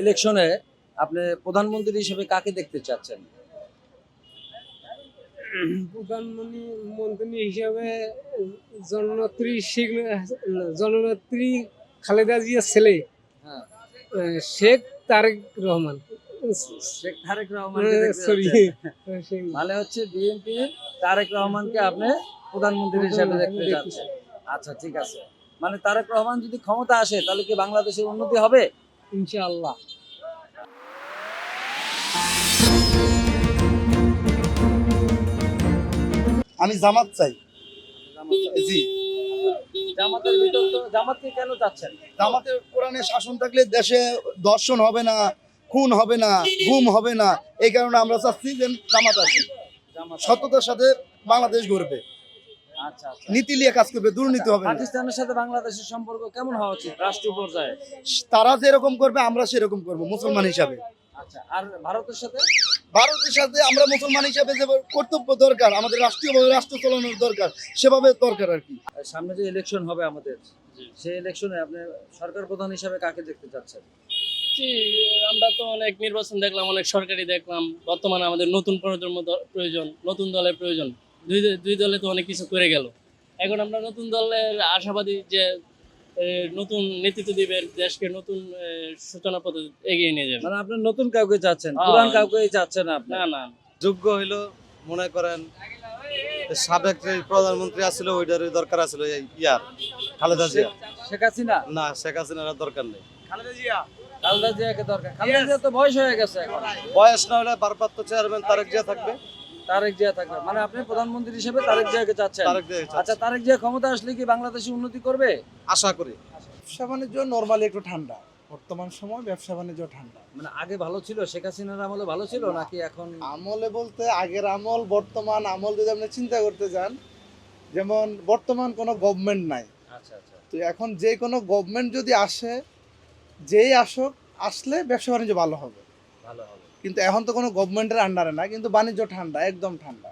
ইলেকশনে আপনি প্রধানমন্ত্রী হিসেবে কাকে দেখতে চাচ্ছেন? প্রধানমন্ত্রী হিসেবে জননেত্রী খালেদা জিয়ার ছেলে হ্যাঁ, শেখ তারেক রহমান। শেখ তারেক রহমানকে দেখতে সরি, চাচ্ছেন। মানে হচ্ছে বিএনপি তারেক রহমানকে আপনি প্রধানমন্ত্রী হিসেবে দেখতে চাচ্ছেন। আচ্ছা, ঠিক আছে। মানে তারেক রহমান যদি ক্ষমতা আসে তাহলে কি বাংলাদেশের উন্নতি হবে? ইনশাআল্লাহ। আমি জামাত চাই। জি, জামাতের ভিতর তো জামাতকে কেন চাচ্ছেন? জামাতের কোরআনে শাসন থাকলে দেশে দর্শন হবে না, খুন হবে না, গুম হবে না। এই কারণে আমরা চাচ্ছি যে জামাত আসে, জামাত। সততার সাথে বাংলাদেশ গড়বে, আচ্ছা, আচ্ছা। নীতি নিয়ে কাজ করবে, দুর্নীতি হবে না। পাকিস্তানের সাথে বাংলাদেশের সম্পর্ক কেমন হওয়া উচিত রাষ্ট্রীয় পর্যায়ে? তারা যেরকম করবে আমরা সেরকম করব মুসলমান হিসাবে। আচ্ছা, আর ভারতের সাথে? ভারতের সাথে আমরা মুসলমান হিসাবে যে কর্তব্য দরকার, আমাদের রাষ্ট্রীয়ভাবে রাষ্ট্র চালানোর দরকার, সেভাবে দরকার আর কি। সামনে যে ইলেকশন হবে আমাদের, সেই ইলেকশনে আপনি সরকার প্রধান হিসাবে কাকে দেখতে চাচ্ছেন? জি, আমরা তো অনেক নির্বাচন দেখলাম, অনেক সরকারি দেখলাম। বর্তমানে আমাদের নতুন প্রজন্ম প্রয়োজন, নতুন দলের প্রয়োজন। দুই দলে তো অনেক কিছু করে গেল। এখন আমরা নতুন দলের আশাবাদী যে নতুন নেতৃত্ব দিবে, দেশকে নতুন সূচনা পথে এগিয়ে নিয়ে যাবে। মানে আপনি নতুন কাউকে চাচ্ছেন, হ্যাঁ। পুরান কাউকে চাচ্ছেন আপনি? না না, যোগ্য হইলো মনে করেন সাবেক যে প্রধানমন্ত্রী আছিল ওইটারই দরকার আছিল, ইয়ার খালেদা জিয়া। শেখ হাসিনা? না, শেখ হাসিনার দরকার নেই। খালেদা জিয়াকে দরকার। খালেদা জিয়া তো বয়স হয়ে গেছে এখন। বয়স না হলে ভারপ্রাপ্ত চেয়ারম্যান তারেক জিয়া থাকবে। তারেক জিয়া থাকবে, মানে আপনি প্রধানমন্ত্রী হিসেবে তারেক জিয়াকে চাচ্ছেন? তারেক জিয়া চাচ্ছি। আচ্ছা, তারেক জিয়া ক্ষমতা আসলে কি বাংলাদেশে উন্নতি করবে? আশা করি। ব্যবসা বাণিজ্য নরমালি একটু ঠান্ডা, বর্তমান সময় ব্যবসা বাণিজ্য ঠান্ডা। মানে আগে ভালো ছিল, শেখ হাসিনার আমলে ভালো ছিল নাকি এখন? আমলে বলতে আগের আমল বর্তমান আমল যদি আপনি চিন্তা করতে যান, যেমন বর্তমান কোনো গভর্নমেন্ট নাই, আচ্ছা, আচ্ছা। তো এখন যে কোনো গভর্নমেন্ট যদি আসে, যেই আসুক, আসলে ব্যবসা বাণিজ্য ভালো হবে। ভালো হবে। কিন্তু এখন তো কোনো গভর্নমেন্টের আন্ডারে না, কিন্তু বাণিজ্য ঠান্ডা, একদম ঠান্ডা।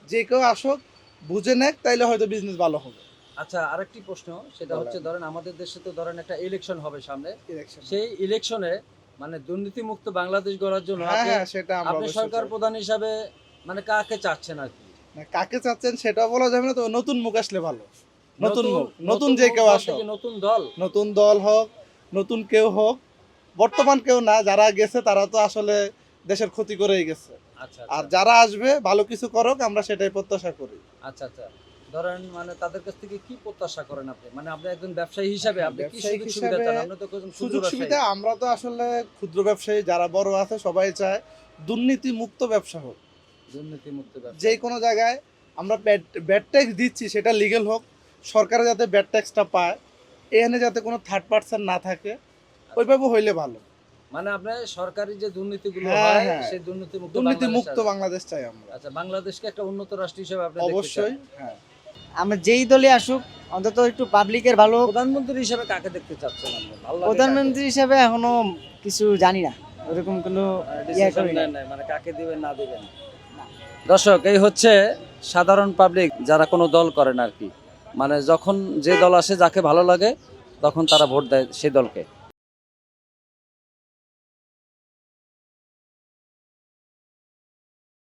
যে কেউ আসুক, বুঝে নেক, তাইলে হয়তো বিজনেস ভালো হবে। আচ্ছা, আরেকটি প্রশ্ন, সেটা হচ্ছে ধরেন আমাদের দেশে তো ধরেন একটা ইলেকশন হবে সামনে, ইলেকশন, সেই ইলেকশনে মানে দুর্নীতিমুক্ত বাংলাদেশ গড়ার জন্য হ্যাঁ হ্যাঁ, সেটা আমরা আপনি অবশ্যই সরকার চাই। প্রধান হিসাবে মানে কাকে চাচ্ছেন আর কি? না, কাকে চাচ্ছেন সেটা বলা যাবে না, তো নতুন মুখ আসলে ভালো। নতুন মুখ, নতুন যে কেউ বলতে আসুক, কি নতুন দল? নতুন দল হোক, নতুন কেউ হোক, বর্তমান কেউ না, যারা গেছে তারা তো আসলে দেশের ক্ষতি করেই গেছে। আচ্ছা, আর আচ্ছা, যারা আসবে ভালো কিছু করুক, আমরা সেটাই প্রত্যাশা করি। আচ্ছা, আচ্ছা। ধরেন মানে তাদের কাছ থেকে কি প্রত্যাশা করেন আপনি? মানে আপনি একজন ব্যবসায়ী হিসাবে আপনি কি ব্যবসায়িক সুযোগ সুবিধা হিসাবে চান? আপনি তো একজন ক্ষুদ্র সুযোগ ব্যবসায়ী। সুবিধা আমরা তো আসলে ক্ষুদ্র ব্যবসায়ী, যারা বড় আছে সবাই চায় দুর্নীতি মুক্ত ব্যবসা হোক। দুর্নীতিমুক্ত ব্যবসা। যে কোনো জায়গায় আমরা ব্যাড ট্যাক্স দিচ্ছি, সেটা লিগেল হোক, সরকারে যাতে ব্যাড ট্যাক্সটা পায়, এখানে যাতে কোনো থার্ড পার্সন না থাকে, ওইভাবে হইলে ভালো। মানে আপনি সরকারি যে দুর্নীতিগুলো হ্যাঁ, হয় হ্যাঁ। সেই দুর্নীতিমুক্ত দুর্নীতি মুক্ত বাংলাদেশ। বাংলাদেশ চাই আমরা। আচ্ছা, বাংলাদেশকে একটা উন্নত রাষ্ট্র হিসেবে আপনি দেখতে চান? অবশ্যই, হ্যাঁ। আমরা যেই দলে আসুক অন্তত একটু পাবলিকের ভালো হোক। প্রধানমন্ত্রী হিসেবে কাকে দেখতে চাচ্ছেন আপনি? ভালো লাগে প্রধানমন্ত্রী হিসাবে এখনো কিছু জানি না, ওরকম কোনো কাকে? ইয়ে Decision করি না। নেন নাই, মানে কাকে দিবেন না দিবেন। দর্শক, এই হচ্ছে সাধারণ পাবলিক যারা কোনো দল করেন আর কি। মানে যখন যে দল আসে, যাকে ভালো লাগে তখন তারা ভোট দেয় সেই দলকে।